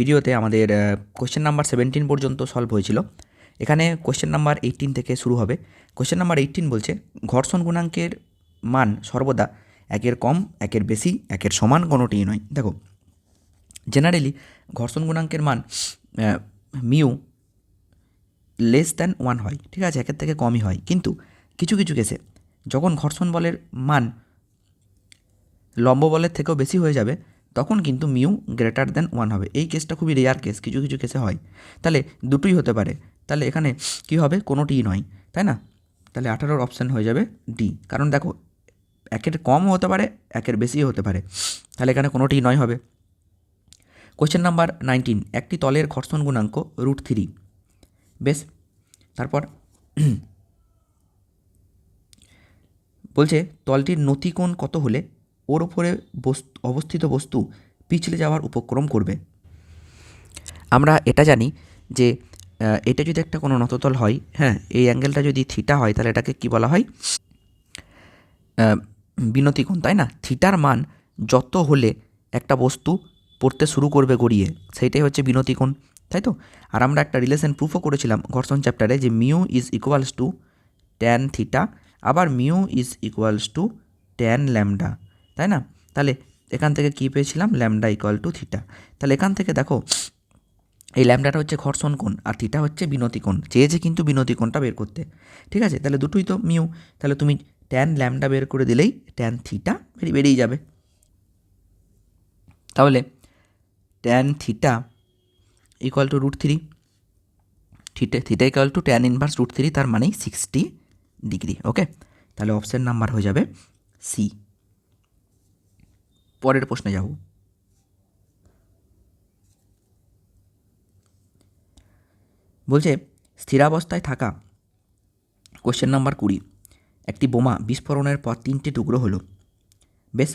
ভিডিওতে আমাদের question number 17 পর্যন্ত সলভ হয়েছিল। এখানে কোশ্চেন নাম্বার 18 থেকে শুরু হবে। কোশ্চেন নাম্বার 18 বলছে ঘর্ষণ গুণাঙ্কের মান সর্বদা একের কম, একের বেশি, একের সমান কোনোটিই নয়। দেখো, জেনারেলি ঘর্ষণ গুণাঙ্কের মান মিউ লেস দ্যান 1 হয়, ঠিক আছে, একের থেকে কমই হয়। কিন্তু কিছু কিছু কেসে যখন ঘর্ষণ বলের মান লম্ব বলের থেকেও বেশি হয়ে যাবে, তখন কিন্তু মিউ গ্রেটার দ্যান 1 হবে। এই কেসটা খুবই রেয়ার কেস, কিছু কিছু কেসে হয়। তাহলে দুটোই হতে পারে, তাহলে এখানে কি হবে, কোনোটিই নয়, তাই না? তাহলে 18-র অপশান হয়ে যাবে ডি। কারণ দেখো, একের কমও হতে পারে, একের বেশিও হতে পারে, তাহলে এখানে কোনোটিই নয় হবে। কোয়েশ্চেন নাম্বার 19, একটি তলের ঘর্ষণ গুণাঙ্ক √3। বেশ, তারপর বলছে তলটির নতিকোণ কত হলে ওর ওপরে অবস্থিত বস্তু পিছলে যাওয়ার উপক্রম করবে। আমরা এটা জানি যে এটা যদি একটা কোনো নততল হয়, হ্যাঁ, এই অ্যাঙ্গেলটা যদি থিটা হয়, তাহলে এটাকে কি বলা হয়, বিনতিকোণ, তাই না? থিটার মান যত হলে একটা বস্তু পড়তে শুরু করবে গড়িয়ে, সেইটাই হচ্ছে বিনতিকোণ, তাই তো? আর আমরা একটা রিলেশন প্রুফও করেছিলাম ঘর্ষণ চ্যাপ্টারে, যে mu is equals to tan theta, আবার mu is equals to tan lambda, তাই না? তাহলে এখান থেকে কী পেয়েছিলাম, ল্যামডা ইকুয়াল টু থিটা। তাহলে এখান থেকে দেখো, এই ল্যামডাটা হচ্ছে ঘর্ষণ কোণ আর থিটা হচ্ছে বিনতিকোণ, চেয়েছে কিন্তু বিনতিকোণটা বের করতে, ঠিক আছে? তাহলে দুটোই তো মিউ, তাহলে তুমি ট্যান ল্যামডা বের করে দিলেই ট্যান থিটা বেরিয়ে যাবে। তাহলে tan theta equal to √3, theta equal to tan inverse √3, তার মানেই 60 ডিগ্রি। ওকে, তাহলে অপশান নাম্বার হয়ে যাবে সি। পরের প্রশ্নে যাব। বলছে স্থিরাবস্থায় থাকা, কোশ্চেন নাম্বার 20, একটি বোমা বিস্ফোরণের পর 3টে টুকরো হলো। বেশ,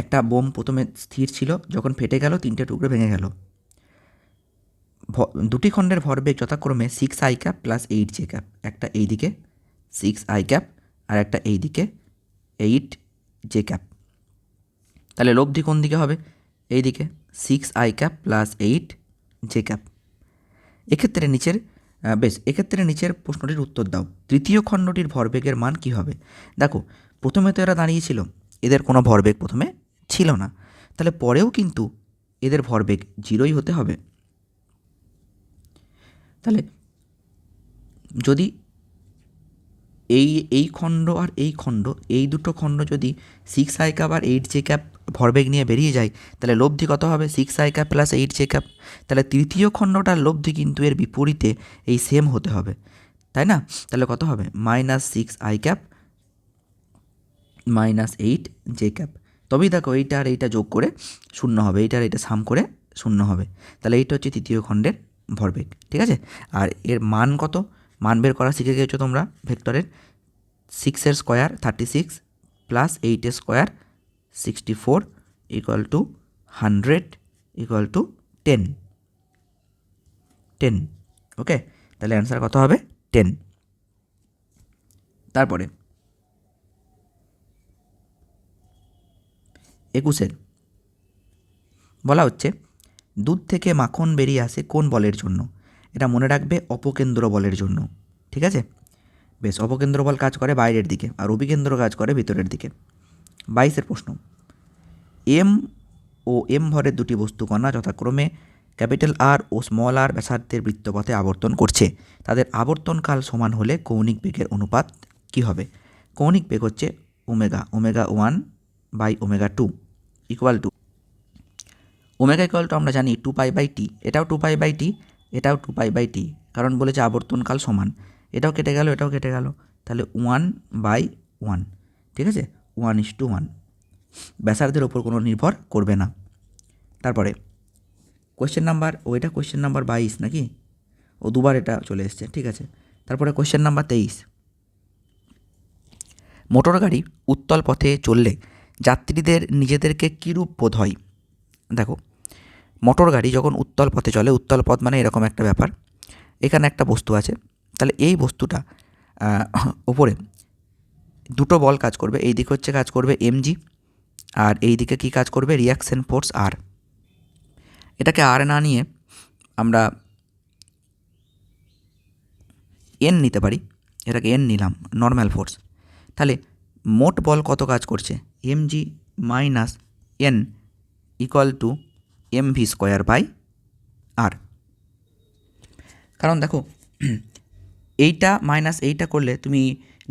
একটা বোম প্রথমে স্থির ছিল, যখন ফেটে গেল 3টে টুকরো ভেঙে গেল। দুটি খণ্ডের ভরবেগ যথাক্রমে 6i cap plus 8j cap, একটা এই দিকে 6i ক্যাপ আর একটা এই দিকে 8j ক্যাপ। তাহলে লব্ধি কোন দিকে হবে, এই দিকে 6i cap plus 8j cap. এক্ষেত্রে নিচের প্রশ্নটির উত্তর দাও। তৃতীয় খণ্ডটির ভরবেগের মান কী হবে? দেখো, প্রথমে তো এরা দাঁড়িয়েছিল, এদের কোনো ভরবেগ প্রথমে ছিল না, তাহলে পরেও কিন্তু এদের ভরবেগ 0ই হতে হবে। তাহলে যদি এই খণ্ড আর এই খণ্ড, এই দুটো খণ্ড যদি 6i ক্যাপ আর 8j ক্যাপ ভরবেগ নিয়ে বেরিয়ে যায়, তাহলে লব্ধি কত হবে, 6i cap plus 8j cap. তাহলে তৃতীয় খণ্ডটার লব্ধি কিন্তু এর বিপরীতে এই সেম হতে হবে, তাই না? তাহলে কত হবে, -6i ক্যাপ -8j ক্যাপ। তবেই দেখো, এইটা আর এইটা যোগ করে 0 হবে, এইটা আর এইটা সাম করে 0 হবে। তাহলে এইটা হচ্ছে তৃতীয় খণ্ডের ভরবেগ, ঠিক আছে? আর এর মান কত, মান বের করা শিখে গেছো তোমরা ভেক্টরের। 6 square 36 plus 8 square 64 equal to 100 equal to 10। ওকে, তাহলে অ্যান্সার কত হবে, 10। তারপরে 21 বলা হচ্ছে দুধ থেকে মাখন বেরিয়ে আসে কোন বলের জন্য? এটা মনে রাখবে, অপকেন্দ্র বলের জন্য, ঠিক আছে? বেশ, অপকেন্দ্র বল কাজ করে বাইরের দিকে আর অভিকেন্দ্র কাজ করে ভিতরের দিকে। 22 প্রশ্ন, এম ও এম ভরের দুটি বস্তুকণা যথাক্রমে R ও r ব্যাসার্ধের বৃত্তপথে আবর্তন করছে, তাদের আবর্তনকাল সমান হলে কৌণিক বেগের অনুপাত কি হবে? কৌণিক বেগ হচ্ছে ω1/ω2 ইকুয়াল টু আমরা জানি 2π/t, এটাও 2π/t, এটাও 2π/t, কারণ বলেছে আবর্তনকাল সমান। এটাও কেটে গেল, এটাও কেটে গেল, তাহলে 1/1, ঠিক আছে, 1:1, ব্যাসার্ধের ওপর কোনো নির্ভর করবে না। তারপরে কোয়েশ্চেন নাম্বার, এটা কোয়েশ্চেন নাম্বার 22 নাকি, দুবার এটা চলে এসছে, ঠিক আছে। তারপরে কোয়েশ্চেন নাম্বার 23, মোটর গাড়ি উত্তল পথে চললে যাত্রীদের নিজেদেরকে কীরূপ বোধ হয়? দেখো, মোটর গাড়ি যখন উত্তল পথে চলে, উত্তল পথ মানে এরকম একটা ব্যাপার, এখানে একটা বস্তু আছে, তাহলে এই বস্তুটা ওপরে দুটো বল কাজ করবে, এই দিকে হচ্ছে কাজ করবে mg, আর এই দিকে কি কাজ করবে, রিয়াকশন ফোর্স R। এটাকে আর না নিয়ে আমরা এন নিতে পারি, এটাকে এন নিলাম, নর্মাল ফোর্স। তাহলে মোট বল কত কাজ করছে, mg minus N equal to mv square by R. কারণ দেখো এইটা মাইনাস এইটা করলে তুমি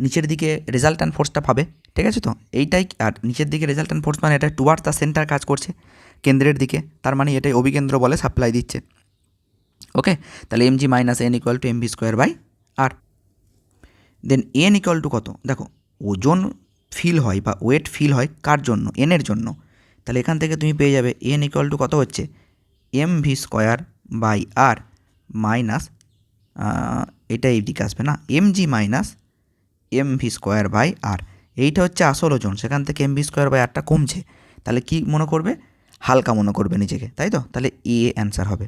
নিচের দিকে রেজাল্ট্যান্ট ফোর্সটা পাবে, ঠিক আছে? তো এইটাই, আর নিচের দিকে রেজাল্ট্যান্ট ফোর্স মানে এটা টুয়ার্ডস দ্য সেন্টার কাজ করছে, কেন্দ্রের দিকে, তার মানে এটাই অভিকেন্দ্র বলে সাপ্লাই দিচ্ছে। ওকে, তাহলে mg minus N equal to mv square by R. Then N equal to কত, দেখো ওজন ফিল হয় বা ওয়েট ফিল হয় কার জন্য, এনের জন্য। তাহলে এখান থেকে তুমি পেয়ে যাবে এন ইকুয়াল টু কত হচ্ছে, mv square by R minus, এটা এই দিকে আসবে না, mg minus mv square by R. এইটা হচ্ছে আসল ওজন, সেখান থেকে mv স্কোয়ার বাই আরটা কমছে, তাহলে কি মনে করবে, হালকা মনে করবে নিজেকে, তাই তো? তাহলে এ অ্যান্সার হবে।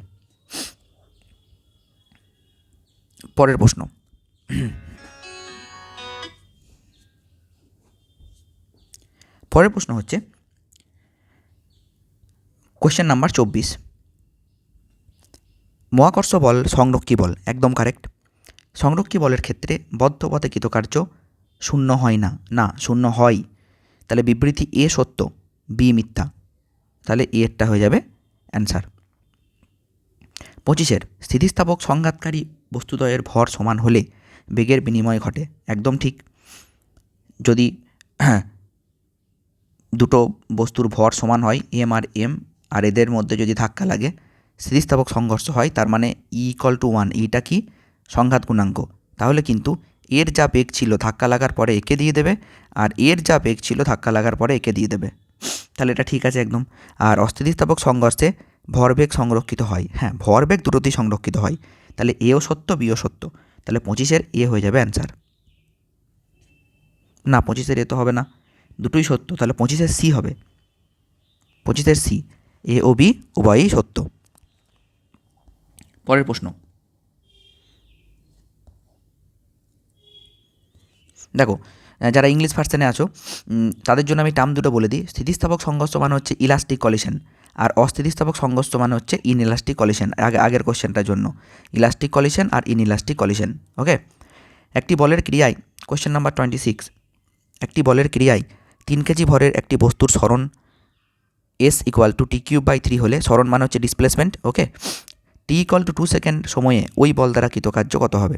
পরের প্রশ্ন, পরের প্রশ্ন হচ্ছে কোশ্চেন নাম্বার 24, মহাকর্ষ বল সংরক্ষী বল, একদম কারেক্ট। সংরক্ষী বলের ক্ষেত্রে বদ্ধ পথে কৃতকার্য শূন্য হয় না, না শূন্য হয়। তাহলে বিবৃতি এ সত্য, বি মিথ্যা, তাহলে এরটা হয়ে যাবে অ্যান্সার। 25 স্থিতিস্থাপক সংঘাতকারী বস্তুদ্বয়ের ভর সমান হলে বেগের বিনিময় ঘটে, একদম ঠিক। যদি দুটো বস্তুর ভর সমান হয় এম আর এদের মধ্যে যদি ধাক্কা লাগে, স্থিতিস্থাপক সংঘর্ষ হয়, তার মানে ই ইকুয়াল টু 1, ইটা কি সংঘাত গুণাঙ্ক, তাহলে কিন্তু এর যা বেগ ছিল ধাক্কা লাগার পরে একে দিয়ে দেবে, আর এর যা বেগ ছিল ধাক্কা লাগার পরে একে দিয়ে দেবে, তাহলে এটা ঠিক আছে একদম। আর অস্থিতিস্থাপক সংঘর্ষে ভরবেগ সংরক্ষিত হয়, হ্যাঁ ভরবেগ দুটোতেই সংরক্ষিত হয়, তাহলে এও সত্য বিও সত্য, তাহলে 25 এ হয়ে যাবে অ্যান্সার। না 25 এ তো হবে না, দুটোই সত্য, তাহলে 25 সি হবে, 25 সি, এ ও বি উভয়ই সত্য। পরের প্রশ্ন, দেখো যারা ইংলিশ ভার্সনে আছো তাদের জন্য আমি টার্ম দুটো বলে দিই। স্থিতিস্থাপক সংঘর্ষ মানে হচ্ছে ইলাস্টিক কলিশন, আর অস্থিতিস্থাপক সংঘর্ষ মানে হচ্ছে ইনইলাস্টিক কলিশন। আগের কোশ্চেনটার জন্য ইলাস্টিক কলিশন আর ইনইলাস্টিক কলিশন। ওকে, একটি বলের ক্রিয়ায়, কোশ্চেন নাম্বার 26, একটি বলের ক্রিয়ায় 3 কেজি ভরের একটি বস্তুর সরণ S equal to T cube by 3 হলে, সরণ মানে হচ্ছে displacement, okay, T equal to 2 second সময়ে ওই বল দ্বারা কৃতকার্য কত হবে?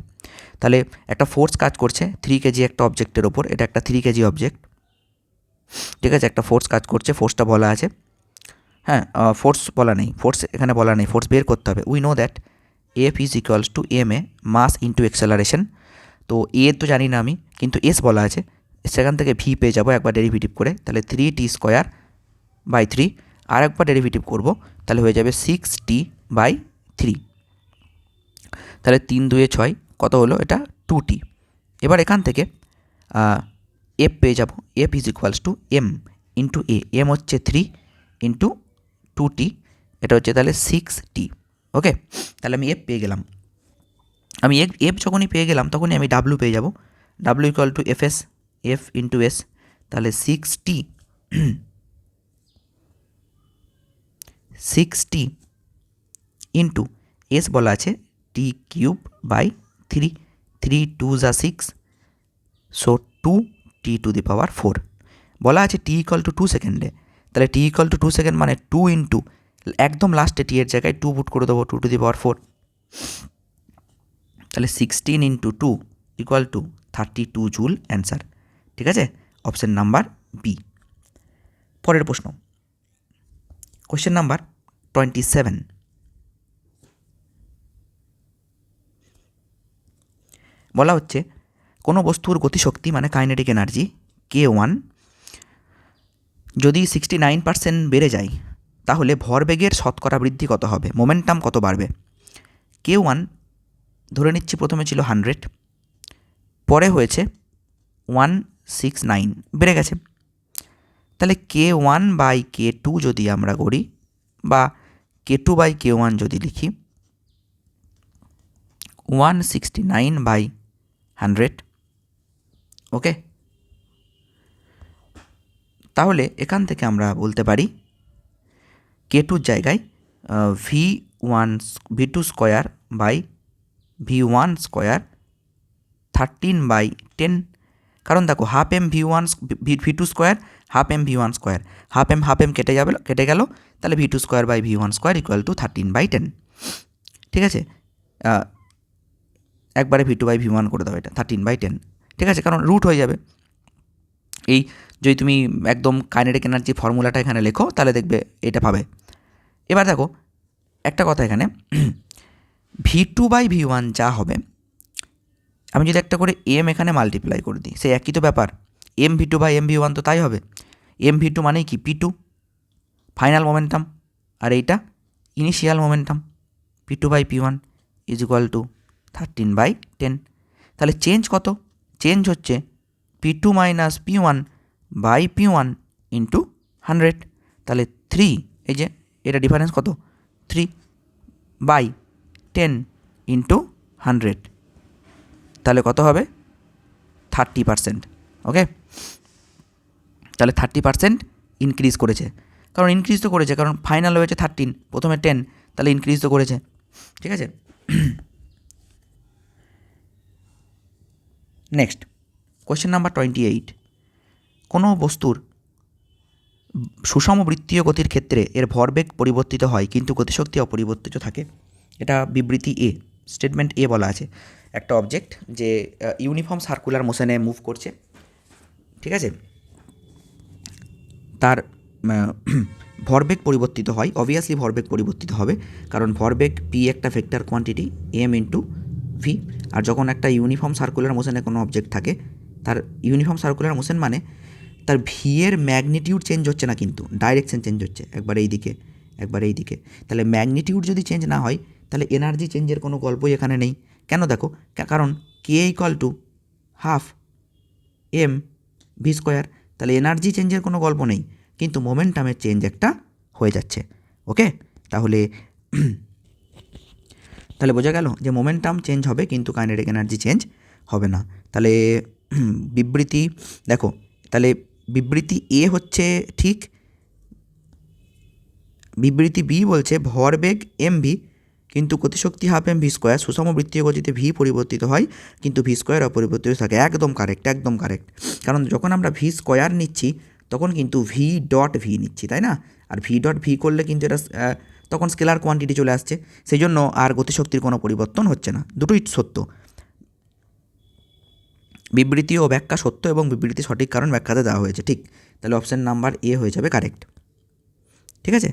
তাহলে একটা ফোর্স কাজ করছে 3 কেজি একটা অবজেক্টের ওপর, এটা একটা 3 কেজি অবজেক্ট, ঠিক আছে, একটা ফোর্স কাজ করছে, ফোর্সটা বলা আছে, হ্যাঁ ফোর্স বলা নেই, ফোর্স এখানে বলা নেই, ফোর্স বের করতে হবে। We know that F is equals to M A mass into acceleration, তো এ তো জানি না আমি, কিন্তু এস বলা আছে, সেখান থেকে ভি পেয়ে যাবো একবার ডেরিভেটিভ করে, তাহলে 3t স্কোয়ার বাই 3, আর একবার ডেরিভেটিভ করবো, তাহলে হয়ে যাবে 6t বাই 3, তাহলে 3 2 6 কত হলো, এটা 2t। এবার এখান থেকে এফ পেয়ে যাবো, F is equals to M into A, M হচ্ছে 3 ইন্টু 2t, এটা হচ্ছে তাহলে 6t। ওকে, তাহলে আমি এফ পেয়ে গেলাম। আমি এফ যখনই পেয়ে গেলাম তখনই আমি ডাব্লু পেয়ে যাব, W equal to F S, F into S, তাহলে 6t ইন্টু এস বলা আছে টি কিউব বাই 3, 3 2 যা 6, সো 2t টু দি পাওয়ার 4, বলা আছে টি ইকুয়াল টু 2 সেকেন্ডে, তাহলে টি ইকুয়াল টু 2 সেকেন্ড মানে 2 ইন্টু একদম লাস্টে টি এর জায়গায় 2 পুট করে দেবো, 2 টু দি পাওয়ার 4, তাহলে 16 into 2 equal to 32 joule answer, ঠিক আছে, অপশান নাম্বার বি। পরের প্রশ্ন, কোশ্চেন নাম্বার 27, বলা হচ্ছে কোনো বস্তুর গতিশক্তি মানে কাইনেটিক এনার্জি K1 যদি 69% বেড়ে যায়, তাহলে ভরবেগের শতকরা বৃদ্ধি কত হবে, মোমেন্টাম কত বাড়বে? K1 ধরে নিচ্ছি প্রথমে ছিল 100, পরে হয়েছে 169, বেড়ে গেছে, তাহলে K1 বাই K2 যদি আমরা করি, বা K2 বাই K1 যদি লিখি, 169 বাই 100, ওকে, তাহলে এখান থেকে আমরা বলতে পারি K2 জায়গায় V2 square by V1 square 13/10। কারণ দেখো half M V2 square half M V1 square, half M কেটে গেল, তাহলে V2 square by V1 square equal to 13/10। ঠিক আছে, একবারে V2 বাই V1 করে দাও, এটা 13/10। ঠিক আছে, কারণ রুট হয়ে যাবে। এই যদি তুমি একদম কাইনেটিক এনার্জি ফর্মুলাটা এখানে লেখো তাহলে দেখবে এটা পাবে। এবার দেখো একটা কথা, এখানে V2 বাই V1 যা হবে, আমি যদি একটা করে এম এখানে মাল্টিপ্লাই করে দিই, সেই একই তো ব্যাপার, M V2 বাই MV1 তো তাই হবে। MV2 মানেই কি P2 ফাইনাল মোমেন্টাম, আর এইটা initial momentum, P2 by P1 is equal to 13/10। তাহলে চেঞ্জ কত? চেঞ্জ হচ্ছে P2 minus P1 by P1 into 100। তাহলে 3, এই যে এটা ডিফারেন্স কত, 3/10 ইন্টু 100, তাহলে কত হবে 30%। ওকে, তাহলে 30% ইনক্রিজ করেছে, কারণ ইনক্রিজ তো করেছে, কারণ ফাইনাল হয়েছে 13, প্রথমে 10, তাহলে ইনক্রিজ তো করেছে। ঠিক আছে, নেক্সট কোয়েশ্চেন নাম্বার 28। কোনো বস্তুর সুষম বৃত্তীয় গতির ক্ষেত্রে এর ভরবেগ পরিবর্তিত হয় কিন্তু গতিশক্তি অপরিবর্তিত থাকে। এটা বিবৃতি এ, স্টেটমেন্ট এ বলা আছে। একটা অবজেক্ট যে ইউনিফর্ম সার্কুলার মোশনে মুভ করছে, ঠিক আছে, তার ভরবেগ পরিবর্তিত হয়। অবভিয়াসলি ভরবেগ পরিবর্তিত হবে, কারণ ভরবেগ পি একটা vector quantity M into V. আর যখন একটা ইউনিফর্ম সার্কুলার মোশনে কোনো অবজেক্ট থাকে, তার ইউনিফর্ম সার্কুলার মোশন মানে তার ভি এর ম্যাগনিটিউড চেঞ্জ হচ্ছে না, কিন্তু ডাইরেকশন চেঞ্জ হচ্ছে, একবার এই দিকে একবার এই দিকে। তাহলে ম্যাগনিটিউড যদি চেঞ্জ না হয় তাহলে এনার্জি চেঞ্জের কোনো গল্পই এখানে নেই। কেন দেখো, কারণ K equal to half M V square, তাহলে এনার্জি চেঞ্জের কোনো গল্প নেই, কিন্তু মোমেন্টামের চেঞ্জ একটা হয়ে যাচ্ছে। ওকে, তাহলে তাহলে বোঝা গেল যে মোমেন্টাম চেঞ্জ হবে কিন্তু কাইনেটিক এনার্জি চেঞ্জ হবে না। তাহলে বিবৃতি দেখো, তাহলে বিবৃতি এ হচ্ছে ঠিক, বিবৃতি বি বলছে ভরবেগ এম ভি কিন্তু গতিশক্তি হাফ এম ভি স্কোয়ার, সুষম বৃত্তীয় গতিতে ভি পরিবর্তিত হয় কিন্তু ভি স্কোয়ার অপরিবর্তিত থাকে। একদম কারেক্ট, একদম কারেক্ট, কারণ যখন আমরা ভি স্কোয়ার নিচ্ছি তখন কিন্তু ভি ডট ভি নিচ্ছি, তাই না? আর ভি ডট ভি করলে কিন্তু এটা তখন স্কেলার কোয়ান্টিটি চলে আসছে, সেই জন্য আর গতিশক্তির কোনো পরিবর্তন হচ্ছে না। দুটোই সত্য, বিবৃতি ও ব্যাখ্যা সত্য এবং বিবৃতি সঠিক কারণ ব্যাখ্যাতে দেওয়া হয়েছে। ঠিক, তাহলে অপশান নাম্বার এ হয়ে যাবে কারেক্ট। ঠিক আছে।